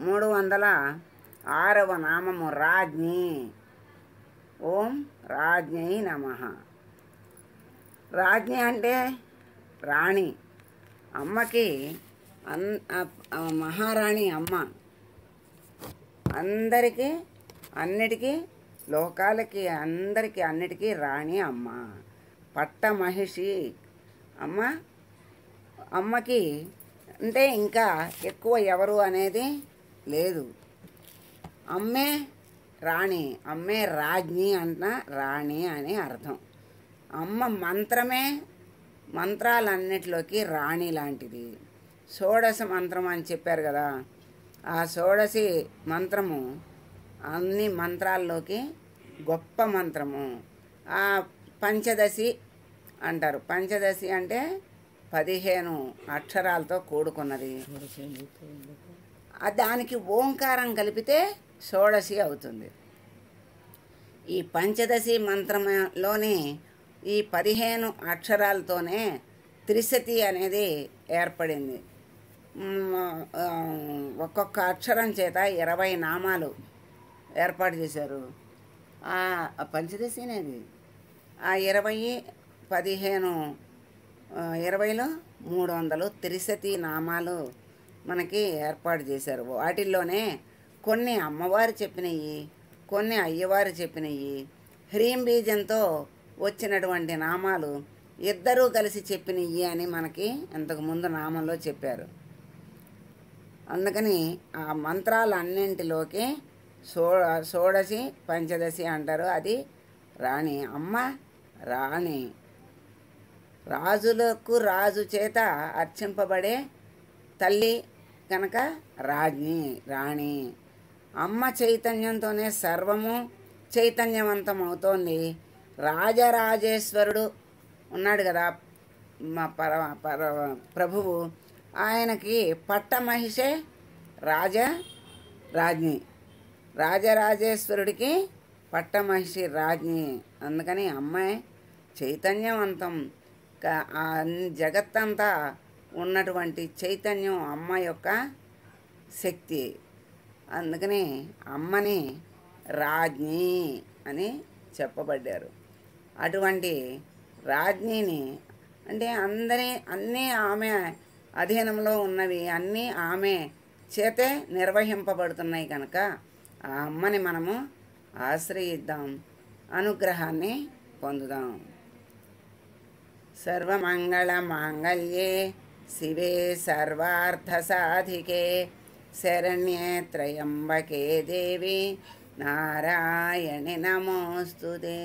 306వ నామము రాజ్ఞి. ఓం రాజ్ఞై నమః. రాజ్ఞి అంటే రాణి. అమ్మకి మహారాణి అమ్మ. అందరికీ అన్నిటికీ లోకాలకి అందరికీ అన్నిటికీ రాణి అమ్మ. పట్ట మహిషి అమ్మ. అమ్మకి అంటే ఇంకా ఎక్కువ ఎవరు అనేది లేదు. అమ్మే రాణి, అమ్మే రాజ్ఞి అంటున్న రాణి అని అర్థం. అమ్మ మంత్రమే మంత్రాలన్నిటిలోకి రాణి లాంటిది. షోడశ మంత్రం అని చెప్పారు కదా, ఆ షోడశి మంత్రము అన్ని మంత్రాల్లోకి గొప్ప మంత్రము. ఆ పంచదశి అంటారు. పంచదశి అంటే 15 అక్షరాలతో కూడుకున్నది. దానికి ఓంకారం కలిపితే షోడశి అవుతుంది. ఈ పంచదశి మంత్రంలోని ఈ 15 అక్షరాలతోనే త్రిశతి అనేది ఏర్పడింది. ఒక్కొక్క అక్షరం చేత 20 నామాలు ఏర్పాటు చేశారు. ఆ పంచదశి అనేది ఆ 20, 15, 20లో 300 త్రిశతి నామాలు మనకి ఏర్పాటు చేశారు. వాటిల్లోనే కొన్ని అమ్మవారు చెప్పినవి, కొన్ని అయ్యవారు చెప్పినవి, హ్రీం బీజంతో వచ్చినటువంటి నామాలు ఇద్దరూ కలిసి చెప్పినవి అని మనకి ఇంతకుముందు నామంలో చెప్పారు. అందుకని ఆ మంత్రాలన్నింటిలోకి షోడశి పంచదశి అంటారు. అది రాణి అమ్మ. రాణి రాజులకు రాజు చేత అర్చింపబడే తల్లి కనుక రాజ్ఞి రాణి. అమ్మ చైతన్యంతోనే సర్వము చైతన్యవంతం అవుతోంది. రాజరాజేశ్వరుడు ఉన్నాడు కదా మా ప్రభువు, ఆయనకి పట్టమహిషే రాజ్ఞి. రాజరాజేశ్వరుడికి పట్టమహిషి రాజ్ఞి. అందుకని అమ్మాయి చైతన్యవంతం. జగత్తంతా ఉన్నటువంటి చైతన్యం అమ్మ యొక్క శక్తి. అందుకని అమ్మని రాజ్ఞి అని చెప్పబడ్డారు. అటువంటి రాజ్ఞిని అంటే అన్నీ ఆమె అధీనంలో ఉన్నవి, అన్నీ ఆమె చేతే నిర్వహింపబడుతున్నాయి కనుక ఆ అమ్మని మనము ఆశ్రయిద్దాం, అనుగ్రహాన్ని పొందుదాం. సర్వమంగళ మాంగళ్యే శివే సర్వార్థసాధికే శరణ్యే త్రయంబకే దేవి నారాయణి నమోస్తుతే.